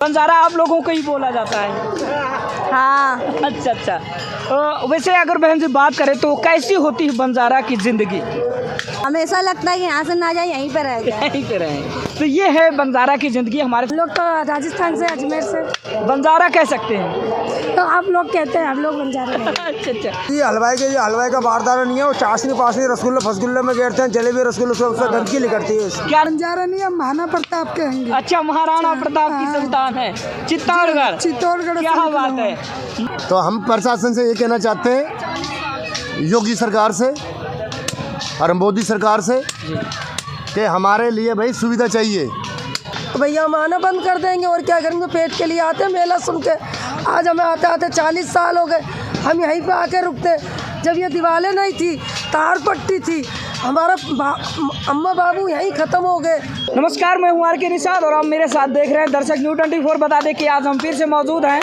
बंजारा आप लोगों को ही बोला जाता है। हाँ। अच्छा अच्छा। वैसे अगर बहन जी बात करें तो कैसी होती है बंजारा की जिंदगी? हमेशा लगता है कि यहाँ से ना जाए, यहीं पे रह जाए। यहीं पे रहें। तो ये है बंजारा की जिंदगी। हमारे लोग तो राजस्थान से, अजमेर से बंजारा कह सकते हैं। तो आप लोग कहते हैं, हम लोग बंजारा कहते हैं। अच्छा अच्छा। ये हलवाई का बारदाना नहीं है, वो चाशनी पाशनी रसगुल्ले फसगुल्ले में गिरते हैं, जलेबी रसगुल्ले सबसे गंदगी निकलती है इसकी। क्या? बंजारा नहीं, हम महाराणा प्रताप कहेंगे। अच्छा, महाराणा प्रताप की संतान है। चित्तौड़गढ़। क्या बात है। तो हम प्रशासन से ये कहना चाहते हैं, योगी सरकार से और मोदी सरकार से, कि हमारे लिए भाई सुविधा चाहिए। भैया हम आना बंद कर देंगे और क्या करेंगे, पेट के लिए आते हैं मेला सुन के। आज हमें आते आते 40 साल हो गए, हम यहीं पे आके रुकते। जब ये दीवारें नहीं थी, तार पट्टी थी, हमारा अम्मा बाबू यहीं ख़त्म हो गए। नमस्कार, मैं हूं आर.के. निषाद और आप मेरे साथ देख रहे हैं दर्शक न्यूज़ 24। बता दें कि आज हम फिर से मौजूद हैं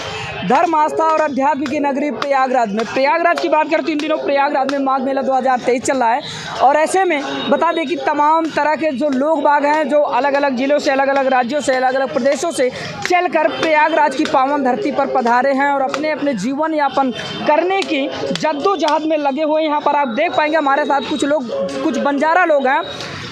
धर्म, आस्था और अध्यात्म की नगरी प्रयागराज में। प्रयागराज की बात करते इन दिनों प्रयागराज में माघ मेला 2023 चल रहा है और ऐसे में बता दें कि तमाम तरह के जो लोग बाग हैं, जो अलग अलग ज़िलों से, अलग अलग राज्यों से, अलग अलग प्रदेशों से चलकर प्रयागराज की पावन धरती पर पधारे हैं और अपने अपने जीवन यापन करने की जद्दोजहद में लगे हुए। यहाँ पर आप देख पाएंगे हमारे साथ कुछ बंजारा लोग हैं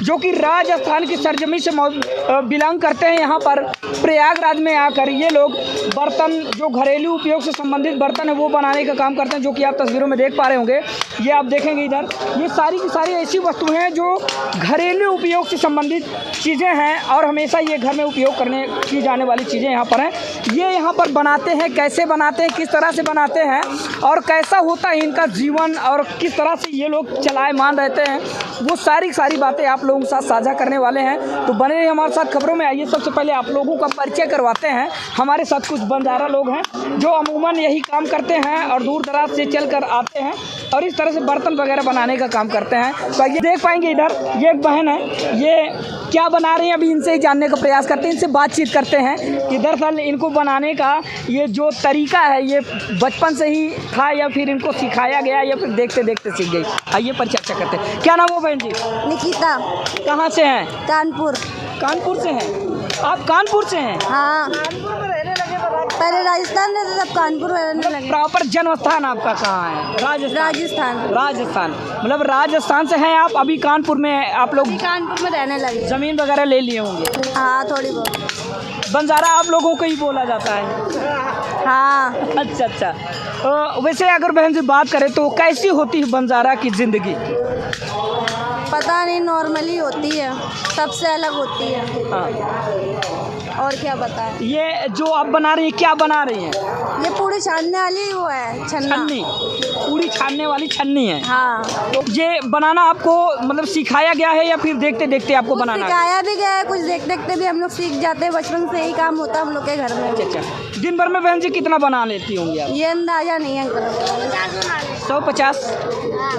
जो कि राजस्थान की सरजमी से बिलोंग करते हैं। यहाँ पर प्रयागराज में आकर ये लोग बर्तन, जो घरेलू उपयोग से संबंधित बर्तन है वो बनाने का काम करते हैं, जो कि आप तस्वीरों में देख पा रहे होंगे। ये आप देखेंगे इधर, ये सारी की सारी ऐसी वस्तुएं हैं जो घरेलू उपयोग से संबंधित चीज़ें हैं और हमेशा ये घर में उपयोग करने की जाने वाली चीज़ें यहाँ पर हैं। ये यहाँ पर बनाते हैं, कैसे बनाते हैं, किस तरह से बनाते हैं और कैसा होता है इनका जीवन और किस तरह से ये लोग चलाएमान रहते हैं, वो सारी बातें आप लोगों के साथ साझा करने वाले हैं। तो बने रहिए हमारे साथ खबरों में। आइए सबसे पहले आप लोगों का परिचय करवाते हैं। हमारे साथ कुछ बंजारा लोग हैं जो अमूमन यही काम करते हैं और दूर दराज से चल कर आते हैं और इस तरह से बर्तन वगैरह बनाने का काम करते हैं। तो ये देख पाएंगे इधर, ये एक बहन है, ये क्या बना रही हैं अभी इनसे ही जानने का प्रयास करते हैं, इनसे बातचीत करते हैं कि दरअसल इनको बनाने का ये जो तरीका है ये बचपन से ही था या फिर इनको सिखाया गया या फिर देखते देखते सीख गई। आइए पर चर्चा करते हैं। क्या नाम हो बहन जी? निकिता। कहाँ से हैं? कानपुर। कानपुर से हैं आप? कानपुर से हैं? हाँ, पहले राजस्थान में थे, तब कानपुर में रहने लगे। प्रॉपर जन्म स्थान आपका कहाँ है? राजस्थान। मतलब राजस्थान से हैं आप, अभी कानपुर में आप लोग कानपुर में रहने लगे। ज़मीन वगैरह ले लिए होंगे? हाँ, थोड़ी बहुत। बंजारा आप लोगों को ही बोला जाता है। हाँ। अच्छा अच्छा। वैसे अगर बहन जी बात करें तो कैसी होती है बंजारा की ज़िंदगी? पता नहीं, नॉर्मली होती है, सबसे अलग होती है। हाँ। और क्या बताएं? ये जो आप बना रही हैं, क्या बना रही हैं? ये पूरी छानने वाली वो है, छन्नी। पूरी छानने वाली छन्नी है। हाँ। तो ये बनाना आपको मतलब सिखाया गया है या फिर देखते देखते आपको बनाना? सिखाया भी गया है, कुछ देखते देखते भी हम लोग सीख जाते हैं। बचपन से ही काम होता है हम लोग के घर में। अच्छा। दिन भर में बहन जी कितना बना लेती होंगी आप? ये अंदाजा नहीं है। 150?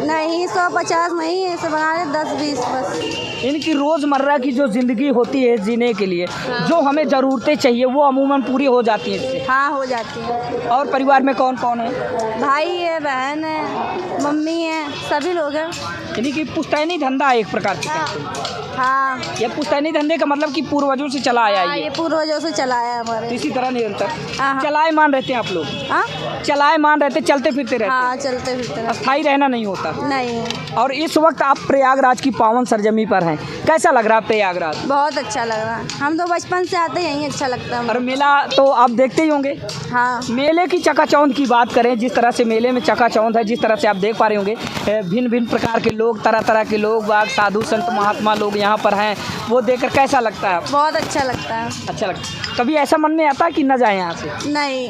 नहीं, 150 नहीं, ऐसे बना रहे 10-20 बस। इनकी रोज़मर्रा की जो ज़िंदगी होती है जीने के लिए, जो हमें ज़रूरतें चाहिए वो अमूमन पूरी हो जाती हैं इससे। हाँ, हो जाती है। और परिवार में कौन कौन है? भाई है, बहन है, मम्मी है, सभी लोग हैं। यानी कि पुश्तैनी धंधा है एक प्रकार से कहते हैं। हाँ। ये पुश्तैनी धंधे का मतलब कि पूर्वजों से चला आया हाँ, है ये पूर्वजों से चला है हमारे। इसी तरह निरंतर हाँ। चलाएमान रहते हैं आप लोग? हाँ, चलाएमान रहते, चलते फिरते रहते? हाँ, चलते फिरते। अस्थाई रहना नहीं होता? नहीं। और इस वक्त आप प्रयागराज की पावन सरजमी पर हैं, कैसा लग रहा है प्रयागराज? बहुत अच्छा लग रहा है, हम तो बचपन से आते हैं, यहीं अच्छा लगता है। और मेला तो आप देखते ही होंगे। हाँ। मेले की चकाचौंध की बात करें, जिस तरह से मेले में चकाचौंध है, जिस तरह से आप देख पा रहे होंगे, भिन्न भिन्न प्रकार के लोग, तरह तरह के लोग बाग, साधु संत महात्मा लोग यहाँ पर हैं, वो देखकर कैसा लगता है? बहुत अच्छा लगता है। अच्छा लगता है। कभी ऐसा मन में आता है कि न जाए यहाँ से? नहीं।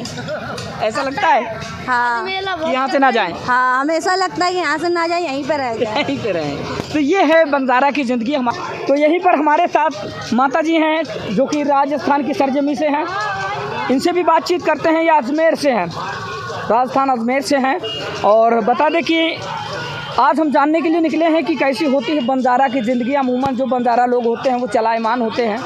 ऐसा लगता है हाँ, कि यहाँ से ना जाएं? हाँ, हमेशा लगता है कि यहाँ से ना जाए, यहीं पे रह जाए। यहीं पे रहें। तो ये है बंजारा की ज़िंदगी हमारी। तो यहीं पर हमारे साथ माता जी हैं जो कि राजस्थान की सरजमी से हैं, इनसे भी बातचीत करते हैं। ये अजमेर से हैं, राजस्थान अजमेर से हैं। और बता दें कि आज हम जानने के लिए निकले हैं कि कैसी होती है बंजारा की ज़िंदगी। अमूमन जो बंजारा लोग होते हैं वो चलाएमान होते हैं,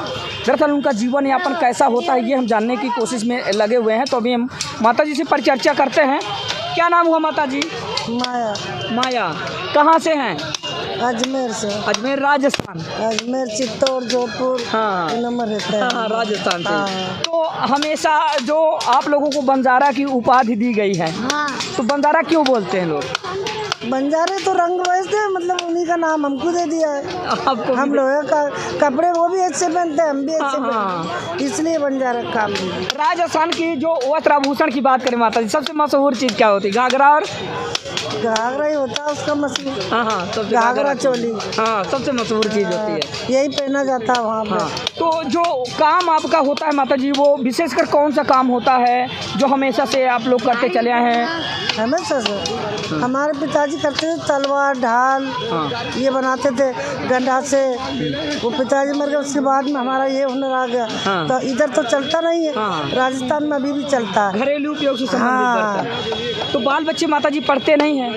दरअसल उनका जीवन यापन कैसा होता है ये हम जानने की कोशिश में लगे हुए हैं। तो अभी हम माता जी से परिचर्चा करते हैं। क्या नाम हुआ माता जी? माया। माया। कहाँ से हैं? अजमेर से। अजमेर राजस्थान। अजमेर, चित्तौड़, जोधपुर, हाँ। ये नंबर रहता है। हाँ, राजस्थान से। हाँ। तो हमेशा जो आप लोगों को बंजारा की उपाधि दी गई है, हाँ। तो बंजारा क्यों बोलते हैं लोग? बंजारे तो रंग वैसे, मतलब उन्हीं का नाम हमको दे दिया है। आपको हम लोग का कपड़े वो भी अच्छे पहनते हैं, हम भी अच्छे हाँ। पहनते हैं, इसलिए बंजारा का काम दिया। राजस्थान की जो वस्त्र आभूषण की बात करें माता जी, सबसे मशहूर चीज़ क्या होती है? घाघरा और घाघरा ही होता है उसका मशहूर। हाँ हाँ, सबसे घाघरा चोली, हाँ, सबसे मशहूर चीज़ होती है। यही पहना जाता है वहाँ हाँ, पे। तो जो काम आपका होता है माता जी, वो विशेषकर कौन सा काम होता है जो हमेशा से आप लोग करते चले आए हैं? हमेशा से हमारे पिताजी करते थे, तलवार, ढाल, हाँ। ये बनाते थे गंडा से। वो पिताजी मर गए, उसके बाद में हमारा ये हुनर आ गया। हाँ। तो इधर तो चलता नहीं है, हाँ। राजस्थान में अभी भी चलता है। घरेलू उपयोग से संबंधित हाँ। करता है। तो बाल बच्चे माता जी पढ़ते नहीं हैं?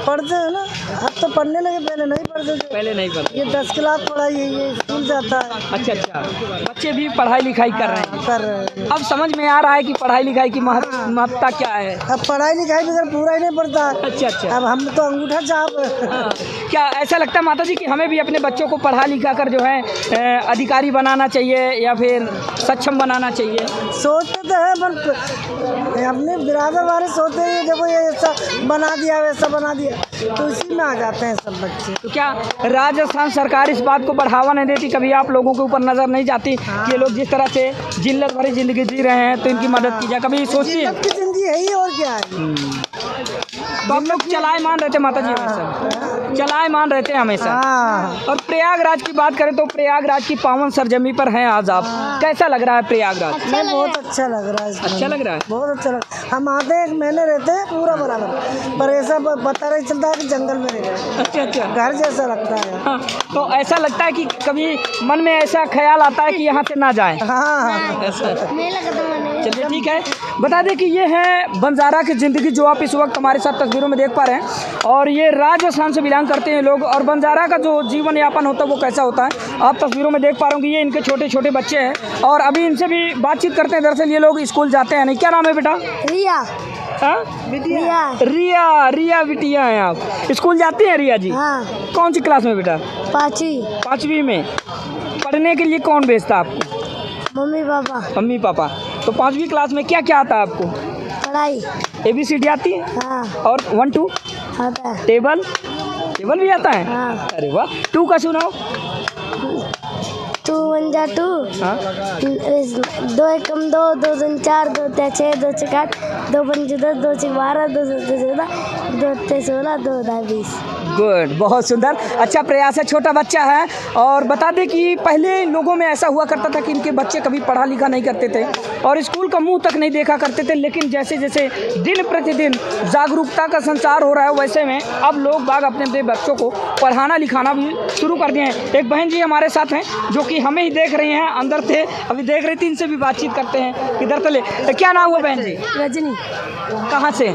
पढ़ते हैं ना, अब तो पढ़ने लगे, पहले नहीं पढ़ते थे। पहले नहीं पढ़ते। ये 10 क्लास पढ़ाई है, ये स्कूल जाता है। अच्छा अच्छा, बच्चे भी पढ़ाई लिखाई कर रहे हैं। कर रहे हैं। अब समझ में आ रहा है कि पढ़ाई लिखाई की महत्ता क्या है। अब पढ़ाई लिखाई बगैर पूरा ही नहीं पड़ता है। अच्छा अच्छा। अब हम तो अंगूठा छाप। हाँ। क्या ऐसा लगता है माता जी कि हमें भी अपने बच्चों को पढ़ा लिखा कर जो है अधिकारी बनाना चाहिए या फिर सक्षम बनाना चाहिए? सोचते तो है, पर अपने बिरादर वाले सोचते हैं देखो ये ऐसा बना दिया, वैसा बना दिया, तो इसी में आ जाते हैं सब बच्चे। तो क्या राजस्थान सरकार इस बात को बढ़ावा नहीं देती? कभी आप लोगों के ऊपर नज़र नहीं जाती कि ये लोग जिस तरह से जिल्लत भरी ज़िंदगी जी रहे हैं, तो इनकी मदद की जाए? कभी सोचती है? जिल्लत की जिंदगी है ही, और क्या है। तो आप लोग चलाएमान रहते माता जी हमेशा, चलाएमान रहते हैं हमेशा। हाँ। और प्रयागराज की बात करें तो प्रयागराज की पावन सरजमी पर हैं आज आप, कैसा लग रहा है प्रयागराज? नहीं, बहुत अच्छा लग रहा है इसमें। अच्छा लग रहा है? बहुत अच्छा लग रहा है। हम आते हैं, 1 महीने रहते हैं पूरा बराबर, पर ऐसा पता नहीं चलता है कि जंगल में रह रहे हैं। अच्छा अच्छा। घर जैसा लगता है। हाँ, तो ऐसा लगता है कि कभी मन में ऐसा ख्याल आता है कि यहाँ से ना जाएं? हाँ। ऐसा। चलिए ठीक है, बता दें कि ये है बंजारा की ज़िंदगी जो आप इस वक्त हमारे साथ तस्वीरों में देख पा रहे हैं। और ये राजस्थान से बिलोंग करते हैं लोग, और बंजारा का जो जीवन यापन होता है वो कैसा होता है आप तस्वीरों में देख पा रहे हो कि ये इनके छोटे छोटे बच्चे हैं। और अभी इनसे भी बातचीत करते हैं। दरअसल ये लोग स्कूल जाते हैं नहीं। क्या नाम है बेटा? रिया। हाँ? रिया। रिया। रिया बिटिया हैं आप, स्कूल जाती हैं रिया जी? हाँ। कौन सी क्लास में बेटा? 5वीं। 5वीं में। पढ़ने के लिए कौन भेजता आपको? Mummy papa. Mummy papa. तो 5वीं क्लास में क्या क्या आता है आपको? पढ़ाई। ABCD आती है? हाँ। और 1 2 आता है। टेबल भी आता है? हाँ। अरे वाह। 2 का सुनाओ। 2 1 जा 2, हाँ। 2 1 2, 2 2 4, 2 3 6, 2 6 8, 2 5 10, 2 6 12, 2 7 14, 2 8 16, 2 9 20। गुड, बहुत सुंदर, अच्छा प्रयास है, छोटा बच्चा है। और बता दें कि पहले लोगों में ऐसा हुआ करता था कि इनके बच्चे कभी पढ़ा लिखा नहीं करते थे और स्कूल का मुंह तक नहीं देखा करते थे, लेकिन जैसे जैसे दिन प्रतिदिन जागरूकता का संचार हो रहा है, वैसे में अब लोग बाग अपने अपने बच्चों को पढ़ाना लिखाना भी शुरू कर दिए हैं। एक बहन जी हमारे साथ हैं जो कि हमें ही देख रही हैं, अंदर थे अभी देख रही थी, इनसे भी बातचीत करते हैं। इधर तो ले, क्या नाम हुआ बहन जी? रजनी। कहाँ से?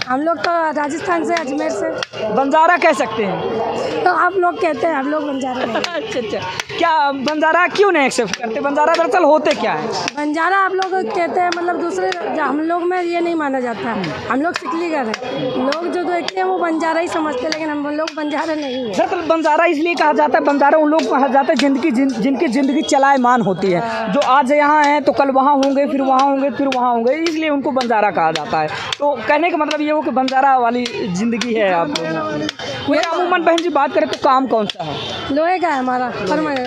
हम लोग तो राजस्थान से, अजमेर से। बंजारा कह सकते हैं तो आप लोग कहते हैं, हम लोग बंजारा नहीं। अच्छा अच्छा, क्या बंजारा क्यों नहीं एक्सेप्ट करते? बंजारा दरअसल होते क्या है? बंजारा आप लोग कहते हैं, मतलब दूसरे हम लोग में ये नहीं माना जाता है। हम लोग सिकलीगर हैं। लोग जो देखते हैं वो बंजारा ही समझते हैं, लेकिन हम लोग बंजारा नहीं है। दरअसल बंजारा इसलिए कहा जाता है, बंजारा उन लोग कहा जाता है जिनकी ज़िंदगी चलायमान होती है, जो आज यहाँ हैं तो कल वहाँ होंगे, फिर वहाँ होंगे, फिर वहाँ होंगे, इसलिए उनको बंजारा कहा जाता है। तो कहने का मतलब ये हो कि बंजारा वाली ज़िंदगी है आप लोगों की। अमूमन बहन जी बात करें तो काम कौन सा है? लोहे का है हमारा।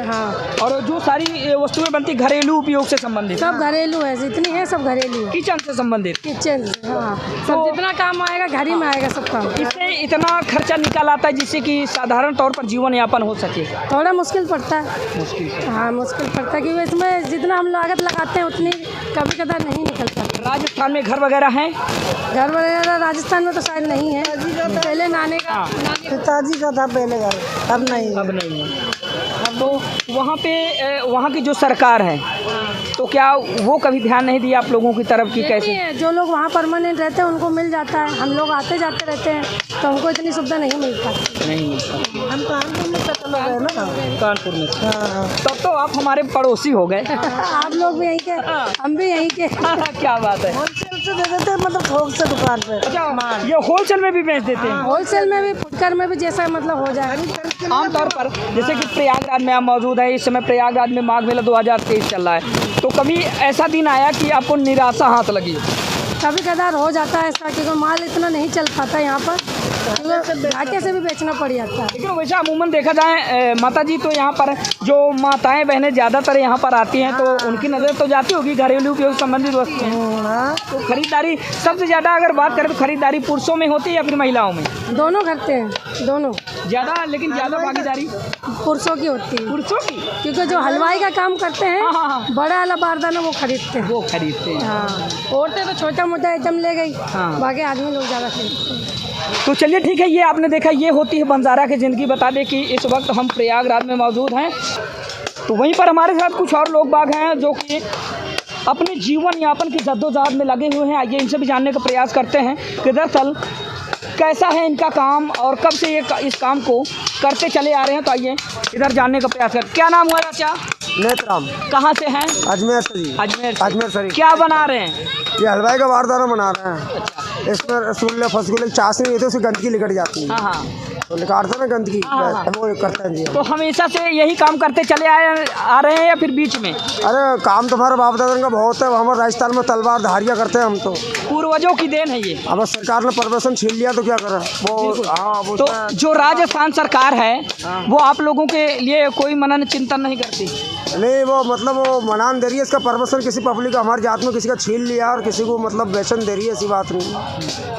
हाँ। और जो सारी वस्तुएं बनती घरेलू उपयोग से संबंधित? सब घरेलू है, जितनी है सब घरेलू है। किचन से संबंधित? किचन। हाँ, सब जितना काम आएगा घर ही में आएगा सब काम। इससे इतना खर्चा निकल आता है जिससे कि साधारण तौर पर जीवन यापन हो सके? थोड़ा मुश्किल पड़ता है। मुश्किल। हाँ, मुश्किल पड़ता है क्योंकि इसमें जितना हम लागत लगाते हैं उतनी कभी कदार नहीं निकलता। राजस्थान में घर वगैरह हैं? घर वगैरह राजस्थान में तो शायद नहीं है। पहले नाने का, पिताजी का था पहले घर, अब नहीं है। अब नहीं है। तो वहाँ पे वहाँ की जो सरकार है तो क्या वो कभी ध्यान नहीं दिया आप लोगों की तरफ कि कैसे? हैं, जो लोग वहाँ परमानेंट रहते हैं उनको मिल जाता है, हम लोग आते जाते रहते हैं तो हमको इतनी सुविधा नहीं मिल पाती। नहीं मिलता। हम कानपुर में सेटल हो गए ना। कानपुर में तब तो आप हमारे पड़ोसी हो गए। आप लोग भी यहीं के, हम भी यहीं के। क्या बात है। होलसेल से दे देते हैं, मतलब थोक से दुकान पे। अच्छा, ये होलसेल में भी बेच देते हैं? होलसेल में भी, फुटकर में भी, जैसा मतलब हो जाए। आमतौर पर जैसे कि प्रयागराज में आप मौजूद है, इस समय प्रयागराज में माघ मेला 2023 चल रहा है, तो कभी ऐसा दिन आया कि आपको निराशा हाथ लगी? कभी कदार हो जाता है ऐसा, क्योंकि माल इतना नहीं चल पाता यहाँ पर, घाटे से भी बेचना पड़ जाता है। लेकिन वैसे अमूमन देखा जाए माता जी, तो यहाँ पर जो माताएं बहनें ज़्यादातर यहाँ पर आती हैं, तो उनकी नज़र तो जाती होगी घरेलू उपयोग संबंधित वस्तुएं। तो खरीदारी सबसे ज़्यादा अगर बात करें तो खरीदारी पुरुषों में होती है या फिर महिलाओं में? दोनों करते हैं, दोनों ज़्यादा, लेकिन ज़्यादा भागीदारी पुरुषों की होती है। पुरुषों की? क्योंकि जो हलवाई का काम करते हैं, हाँ। बड़ा वाला बारदाना वो खरीदते हैं। वो खरीदते हैं। हाँ, औरतें तो छोटा मोटा आइटम ले गई, हाँ। बाकी आदमी लोग ज़्यादा खरीदते हैं। तो चलिए ठीक है, ये आपने देखा, ये होती है बंजारा की ज़िंदगी। बता दें कि इस वक्त हम प्रयागराज में मौजूद हैं, तो वहीं पर हमारे साथ कुछ और लोग बाग हैं जो कि अपने जीवन यापन की जद्दोजहद में लगे हुए हैं। आइए इनसे भी जानने का प्रयास करते हैं कि दरअसल कैसा है इनका काम और कब से ये इस काम को करते चले आ रहे हैं। तो आइए इधर जानने का प्रयास करते। क्या नाम हुआ चाचा? नेत्राम, कहाँ से हैं? अजमेर से जी। अजमेर से। अजमेर शरीफ। क्या बना रहे हैं? ये हलवाई का बारदाना बना रहे हैं। इसमें रसगुल्ले फसगुल्ले चाशनी नहीं, तो उसकी गंदगी निकट जाती है। हाँ, तो निकालते ना गंदगी, हाँ। वो करते हैं जी। तो हमेशा से यही काम करते चले आ रहे हैं या फिर बीच में? अरे काम तो हमारे बाप दादा का बहुत है, हमारे राजस्थान में तलवार धारियाँ करते हैं हम तो। पूर्वजों की देन है ये। अब सरकार ने परमिशन छीन लिया तो क्या करें वो। हाँ, वो तो जो राजस्थान सरकार है वो आप लोगों के लिए कोई मनन चिंतन नहीं करती? नहीं, वो मतलब वो मनान दे रही है, इसका परमिशन किसी पब्लिक का हमारे जात में किसी का छीन लिया और किसी को मतलब वेतन दे रही है, ऐसी बात नहीं।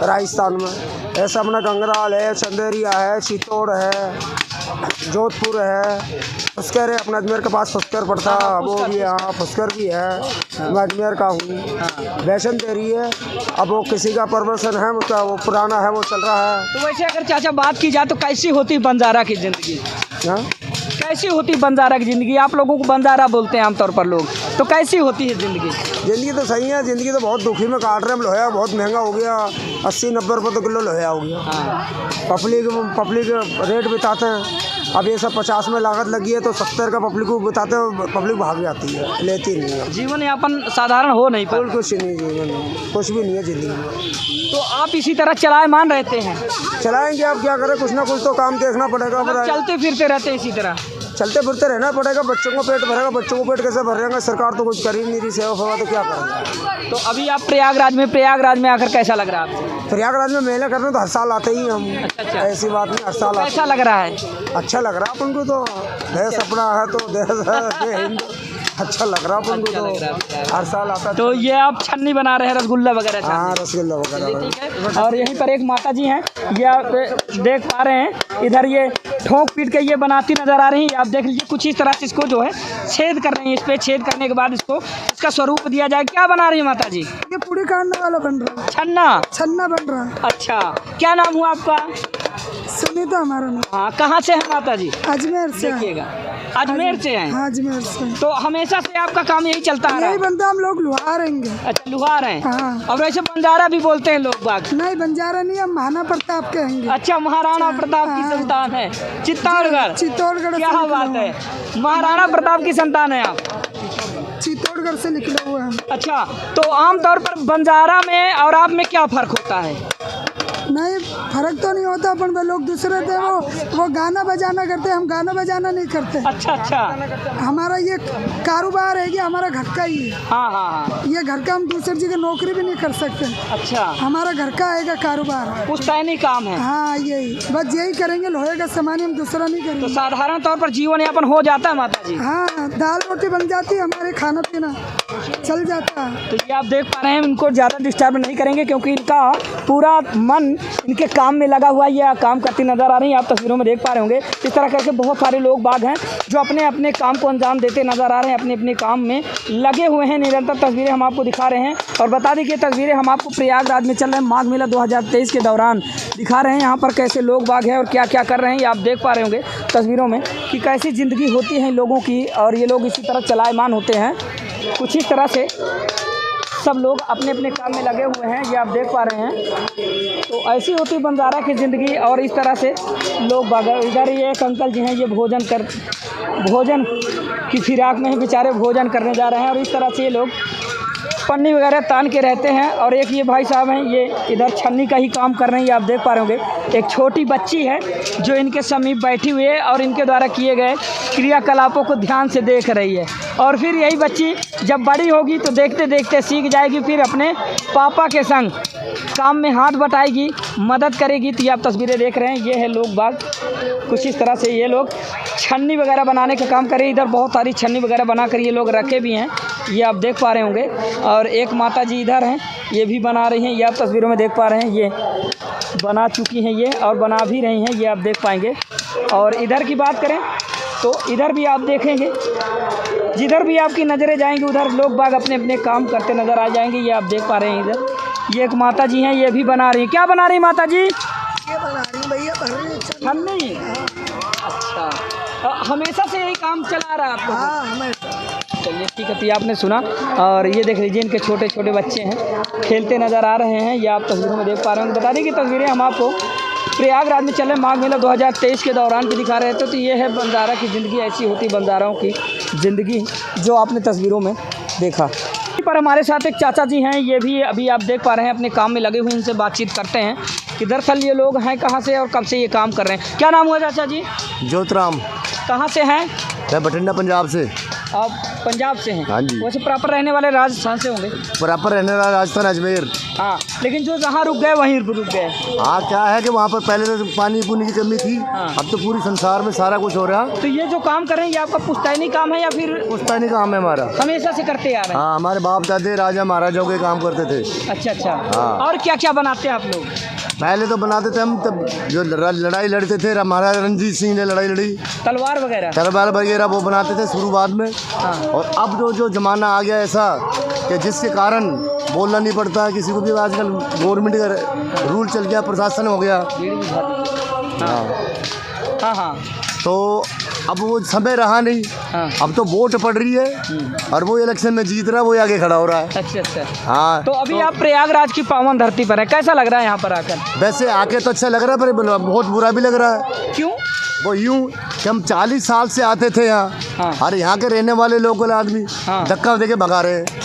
राजस्थान में ऐसा अपना गंगराल है, चंदेरिया है, चित्तौड़ है, जोधपुर है, फुस्कर है, अपना अजमेर के पास फुस्कर पड़ता, वो भी है। हाँ, फुस्कर भी है, मैं अजमेर का हूँ। वेतन दे रही है, अब वो किसी का परमिशन है, उसका वो पुराना है, वो चल रहा है। तो वैसे अगर चाचा बात की जाए तो कैसी होती बंजारा की ज़िंदगी? हाँ, कैसी होती बंजारा की ज़िंदगी? आप लोगों को बंजारा बोलते हैं आमतौर पर लोग, तो कैसी होती है ज़िंदगी? ज़िंदगी तो सही है, ज़िंदगी तो बहुत दुखी में काट रहे हैं हम। लोहा बहुत महंगा हो गया, 80-90 रुपये तो किलो लोहा हो गया। पब्लिक रेट बिताते हैं। अब ये सब 50 में लागत लगी है तो 70 का पब्लिक को बताते हैं, पब्लिक भाग जाती है, लेती नहीं है। जीवन यापन साधारण हो नहीं पाता। कुछ नहीं जीवन में, कुछ भी नहीं है ज़िंदगी में। तो आप इसी तरह चलायमान रहते हैं? चलाएंगे, आप क्या करें, कुछ ना कुछ तो काम देखना पड़ेगा। मतलब चलते फिरते रहते हैं इसी तरह? चलते फिरते रहना पड़ेगा, बच्चों को पेट भरेगा, बच्चों को पेट कैसे भरेगा? सरकार तो कुछ कर ही नहीं रही, सेवा फेवा तो क्या करेंगे। तो अभी आप प्रयागराज में आकर कैसा लग रहा है आपको? प्रयागराज में मेला करने तो हर साल आते ही हम। अच्छा। ऐसी बात नहीं, हर साल आते। कैसा लग रहा है? अच्छा लग रहा है अपन को तो, देश अपना है तो देश है हिंदू, अच्छा लग रहा है अपन को तो, हर साल आता है। तो ये आप छन्नी बना रहे हैं, रसगुल्ला वगैरह? हाँ, रसगुल्ला वगैरह। ठीक है। और यहीं पर एक माता जी हैं, ये आप देख पा रहे हैं, इधर ये ठोक पीट के ये बनाती नज़र आ रही है। आप देख लीजिए, कुछ इस तरह से इसको जो है छेद कर रही है। इस पर छेद करने के बाद इसको इसका स्वरूप दिया जाए। क्या बना रही है माता जी? ये पूरी काटने वाला बन रहा है, छन्ना बन रहा है। अच्छा, क्या नाम हुआ आपका? सुनीता हमारा नाम। हाँ, कहाँ से है माता जी? अजमेर से। देखिएगा, अजमेर से हैं? हाँ, अजमेर से। तो हमेशा से आपका काम यही चलता आ रहा है? बनता, हम लोग लुहार रहेंगे। अच्छा, लुहार हैं। हाँ। और वैसे बंजारा भी बोलते हैं लोग बाग? नहीं, बंजारा नहीं, हम महाराणा प्रताप के हैं। अच्छा, महाराणा प्रताप की संतान है, चित्तौड़गढ़। चित्तौड़गढ़। क्या बात है, महाराणा प्रताप की संतान है आप? चित्तौड़गढ़ से निकले हुए हैं। अच्छा, तो आमतौर पर बंजारा में और आप में क्या फ़र्क होता है? नहीं, फर्क तो नहीं होता, अपन लोग दूसरे थे, वो गाना बजाना करते, हम गाना बजाना नहीं करते। अच्छा। हमारा ये कारोबार है कि हमारा घर का ही है। हाँ। ये घर का, हम दूसरी जगह नौकरी भी नहीं कर सकते। अच्छा, हमारा घर का आएगा कारोबार, पुश्तैनी काम है। हाँ, यही बस यही करेंगे, लोहे का सामान, हम दूसरा नहीं तो करेंगे। साधारण तौर पर जीवन यापन हो जाता है माता जी? हाँ, दाल रोटी बन जाती है, हमारे खाना पीना चल जाता है। तो ये आप देख पा रहे हैं, इनको ज़्यादा डिस्टर्ब नहीं करेंगे क्योंकि इनका पूरा मन इनके काम में लगा हुआ है। ये काम करती नज़र आ रही हैं, आप तस्वीरों में देख पा रहे होंगे। इस तरह करके बहुत सारे लोग बाग हैं जो अपने अपने काम को अंजाम देते नज़र आ रहे हैं, अपने अपने काम में लगे हुए हैं। निरंतर तस्वीरें हम आपको दिखा रहे हैं और बता दें कि तस्वीरें हम आपको प्रयागराज में चल रहे हैं माघ मेला 2023 के दौरान दिखा रहे हैं। यहाँ पर कैसे लोग बाग हैं और क्या क्या कर रहे हैं, ये आप देख पा रहे होंगे तस्वीरों में कि कैसी ज़िंदगी होती है इन लोगों की, और ये लोग इसी तरह चलायमान होते हैं। कुछ इस तरह से सब लोग अपने अपने काम में लगे हुए हैं, ये आप देख पा रहे हैं। तो ऐसी होती बंजारा की ज़िंदगी। और इस तरह से लोग इधर ये एक अंकल जी हैं, ये भोजन की फिराक में ही बेचारे भोजन करने जा रहे हैं। और इस तरह से ये लोग पन्नी वगैरह तान के रहते हैं। और एक ये भाई साहब हैं, ये इधर छन्नी का ही काम कर रहे हैं, ये आप देख पा रहे होंगे। एक छोटी बच्ची है जो इनके समीप बैठी हुई है और इनके द्वारा किए गए क्रियाकलापों को ध्यान से देख रही है। और फिर यही बच्ची जब बड़ी होगी तो देखते देखते सीख जाएगी, फिर अपने पापा के संग काम में हाथ बटाएगी, मदद करेगी। तो ये आप तस्वीरें देख रहे हैं, ये है लोग बाग। कुछ इस तरह से ये लोग छन्नी वगैरह बनाने का काम करें। इधर बहुत सारी छन्नी वगैरह बना कर ये लोग रखे भी हैं, ये आप देख पा रहे होंगे। और एक माता जी इधर हैं, ये भी बना रही हैं, ये आप तस्वीरों में देख पा रहे हैं। ये बना चुकी हैं ये, और बना भी रही हैं, ये आप देख पाएंगे। और इधर की बात करें तो इधर भी आप देखेंगे, जिधर भी आपकी नज़रें जाएंगी उधर लोग बाग अपने अपने काम करते नज़र आ जाएंगे, ये आप देख पा रहे हैं। इधर ये एक माता जी हैं, ये भी बना रही हैं। क्या बना रही माता जी? ये बना रही भैया, छन्नी। अच्छा, हमेशा से यही काम चला रहा है आप लोग? हाँ, हमेशा। चलिए ठीक है। तो ये आपने सुना। और ये देख लीजिए, इनके छोटे छोटे बच्चे हैं, खेलते नज़र आ रहे हैं, ये आप तस्वीरों में देख पा रहे हैं। बता दें कि तस्वीरें हम आपको प्रयागराज में चले माघ मेला 2023 के दौरान भी दिखा रहे थे। तो ये है बंजारा की ज़िंदगी, ऐसी होती बंजाराओं की ज़िंदगी जो आपने तस्वीरों में देखा। पर हमारे साथ एक चाचा जी हैं, ये भी अभी आप देख पा रहे हैं अपने काम में लगे हुए, इनसे बातचीत करते हैं कि दरअसल ये लोग हैं कहाँ से और कब से ये काम कर रहे हैं। क्या नाम हुआ चाचा जी? ज्योतराम। कहाँ से हैं? मैं बठिंडा पंजाब से। आप पंजाब से हैं? हाँ जी। वैसे प्रॉपर रहने वाले राजस्थान से होंगे? प्रॉपर रहने वाला राजस्थान अजमेर। हाँ, लेकिन जो जहाँ रुक गए वहीं रुक गए। हाँ, क्या है कि वहाँ पर पहले तो पानी पुनी की कमी थी। हाँ। अब तो पूरी संसार में सारा कुछ हो रहा। तो ये जो काम कर रहे हैं ये आपका पुश्तैनी काम है या फिर पुश्तैनी काम है हमारा? हमेशा से करते आ रहे हैं? हाँ, हमारे बाप दादे राजा महाराजाओं के काम करते थे। अच्छा अच्छा। हाँ। और क्या क्या बनाते हैं आप लोग? पहले तो बनाते थे हम, तब जो लड़ाई लड़ते थे, महाराजा रणजीत सिंह ने लड़ाई लड़ी, तलवार वगैरह? तलवार वगैरह वो बनाते थे शुरुआत में। हाँ। और अब जो ज़माना आ गया ऐसा कि जिसके कारण बोलना नहीं पड़ता है किसी को भी। आजकल गवर्नमेंट का रूल चल गया, प्रशासन हो गया। हाँ हाँ हाँ। तो अब वो समय रहा नहीं। हाँ। अब तो वोट पड़ रही है और वो इलेक्शन में जीत रहा है, वो आगे खड़ा हो रहा है। अच्छा अच्छा। हाँ। तो अभी आप प्रयागराज की पावन धरती पर है, कैसा लग रहा है यहाँ पर आकर? वैसे आके तो अच्छा लग रहा है, पर बहुत बुरा भी लग रहा है। क्यों? वो यूं कि हम 40 साल से आते थे यहाँ। हाँ। और यहाँ के रहने वाले लोकल आदमी हाँ। धक्का देके भगा रहे हैं।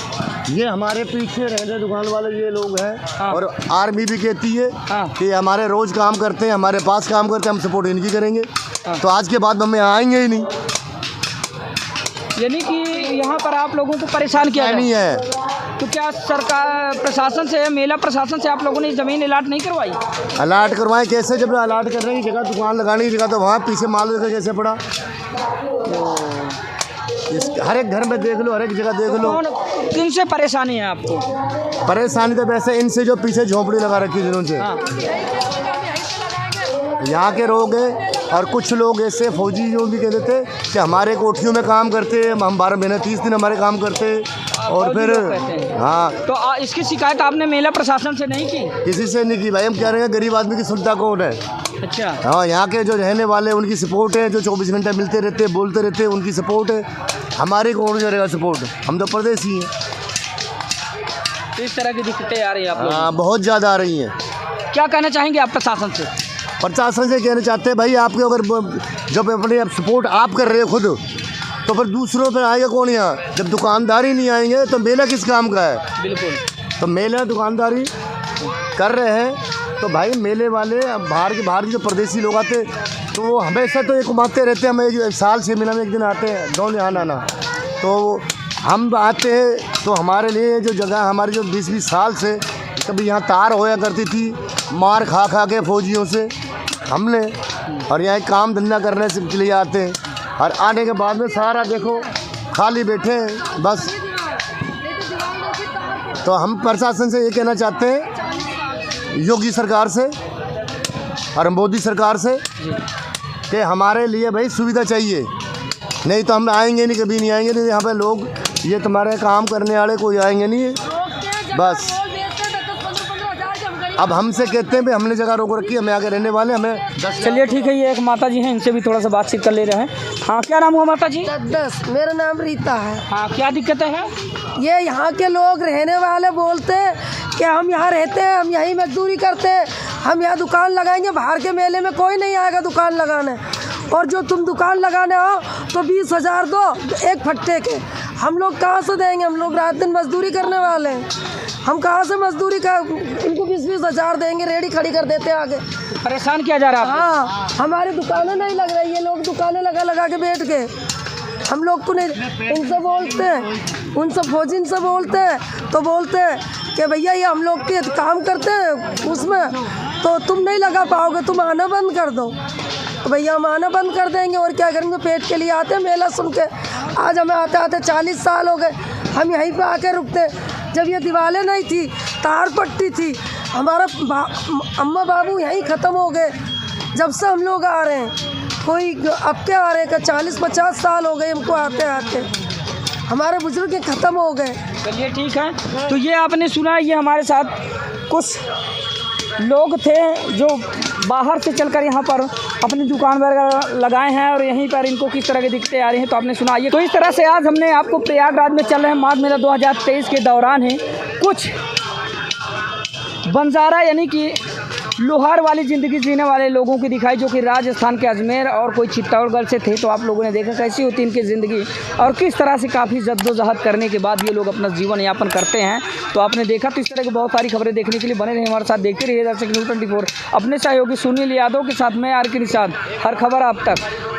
ये हमारे पीछे रहने दुकान वाले ये लोग हैं। हाँ। और आर्मी भी कहती है हाँ। कि हमारे रोज़ काम करते हैं, हमारे पास काम करते हैं, हम सपोर्ट इनकी करेंगे। हाँ। तो आज के बाद हम यहाँ आएंगे ही नहीं। यानी कि यहाँ पर आप लोगों को परेशान किया नहीं है। तो क्या सरकार प्रशासन से, मेला प्रशासन से आप लोगों ने ज़मीन अलाट नहीं करवाई? अलाट करवाएं कैसे? जब अलाट करने की जगह, दुकान लगाने की जगह, तो वहाँ पीछे माल लेकर कैसे पड़ा? हर एक घर में देख लो, हर एक जगह देख लो। कौन किन से परेशानी है आपको? परेशानी तो वैसे इनसे जो पीछे झोंपड़ी लगा रखी जिन्होंने, हाँ। यहाँ के लोग हैं। और कुछ लोग ऐसे फौजी जो भी कहते थे कि हमारे कोठियों में काम करते हैं, हम 12 महीने 30 दिन हमारे काम करते हैं। और फिर हाँ। तो इसकी शिकायत आपने मेला प्रशासन से नहीं की? किसी से नहीं की भाई। हम कह रहे हैं गरीब आदमी की सुनता कौन है? अच्छा। हाँ, यहाँ के जो रहने वाले उनकी सपोर्ट है, जो 24 घंटे मिलते रहते हैं, बोलते रहते हैं, उनकी सपोर्ट है। हमारी कौन करेगा सपोर्ट? हम तो परदेसी हैं। तो इस तरह की दिक्कतें आ रही है आप लोगों को? हाँ, बहुत ज़्यादा आ रही हैं। क्या कहना चाहेंगे आप प्रशासन से? प्रशासन से कहना चाहते हैं भाई, आपके अगर जब अपने सपोर्ट आप कर रहे हो खुद, तो फिर दूसरों पर आएगा कौन यहाँ? जब दुकानदार ही नहीं आएंगे तो मेला किस काम का है? बिल्कुल। तो मेला दुकानदारी कर रहे हैं तो भाई मेले वाले बाहर के जो परदेसी लोग आते तो वो हमेशा तो ये कमाते रहते हैं। हमें साल 6 महीना में एक दिन आते हैं, डोन यहाँ आना। तो हम आते हैं तो हमारे लिए जो जगह हमारी जो 20-20 साल से कभी यहाँ तार होया करती थी, मार खा खा के फौजियों से हमने, और यहाँ काम धंधा करने से के लिए आते हैं। और आने के बाद में सारा देखो खाली बैठे हैं बस। तो हम प्रशासन से ये कहना चाहते हैं, योगी सरकार से और मोदी सरकार से, कि हमारे लिए भाई सुविधा चाहिए। नहीं तो हम आएंगे नहीं, कभी नहीं आएंगे नहीं। यहाँ पे लोग ये तुम्हारे काम करने वाले कोई आएंगे नहीं बस। अब हमसे कहते हैं भाई हमने जगह रोक रखी है, हमें आगे रहने वाले, हमें। चलिए ठीक है, ये एक माता जी हैं, इनसे भी थोड़ा सा बातचीत कर ले रहे हैं। हाँ, क्या नाम हुआ माता जी? दस मेरा नाम रीता है। हाँ, क्या दिक्कतें हैं? ये यहाँ के लोग रहने वाले बोलते हैं कि हम यहाँ रहते हैं, हम यहीं मजदूरी करते हैं, हम यहाँ दुकान लगाएंगे, बाहर के मेले में कोई नहीं आएगा दुकान लगाने, और जो तुम दुकान लगाने आओ तो 20,000 दो एक फट्टे के। हम लोग कहाँ से देंगे? हम लोग रात दिन मजदूरी करने वाले हैं, हम कहाँ से मजदूरी का इनको 20,000 देंगे? रेडी खड़ी कर देते हैं आगे। परेशान किया जा रहा है आपको? हाँ, हमारी दुकानें नहीं लग रही, ये लोग दुकानें लगा लगा के बैठ गए। हम लोग को नहीं, इनसे बोलते हैं, उनसे फौजिन से बोलते हैं तो बोलते हैं कि भैया ये हम लोग के काम करते हैं उसमें, तो तुम नहीं लगा पाओगे, तुम आना बंद कर दो। तो भैया हम आना बंद कर देंगे और क्या करेंगे? पेट के लिए आते हैं मेला सुन के। आज हमें आते आते 40 साल हो गए, हम यहीं पे आके रुकते। जब ये दीवारें नहीं थी, तार पट्टी थी, हमारा अम्मा बाबू यहीं ख़त्म हो गए। जब से हम लोग आ रहे हैं, कोई अब के आ रहे हैं, 40-50 साल हो गए हमको आते आते, हमारे बुजुर्ग ख़त्म हो गए। चलिए ठीक है। तो ये आपने सुना, ये हमारे साथ कुछ लोग थे जो बाहर से चलकर यहाँ पर अपनी दुकान वगैरह लगाए हैं और यहीं पर इनको किस तरह की दिक्कतें आ रही हैं तो आपने सुना। ये तो इस तरह से आज हमने आपको प्रयागराज में चल रहे माघ मेला 2023 के दौरान है कुछ बंजारा यानी कि लोहार वाली ज़िंदगी जीने वाले लोगों की दिखाई, जो कि राजस्थान के अजमेर और कोई चित्तौड़गढ़ से थे। तो आप लोगों ने देखा कैसी होती इनकी ज़िंदगी और किस तरह से काफ़ी जद्दोजहद करने के बाद ये लोग अपना जीवन यापन करते हैं। तो आपने देखा। तो इस तरह की बहुत सारी खबरें देखने के लिए बने रहे हमारे साथ, देखते रहिए दर्शक न्यूज़ 24। अपने सहयोगी सुनील यादव के साथ मैं आर के निषाद, हर खबर आप तक।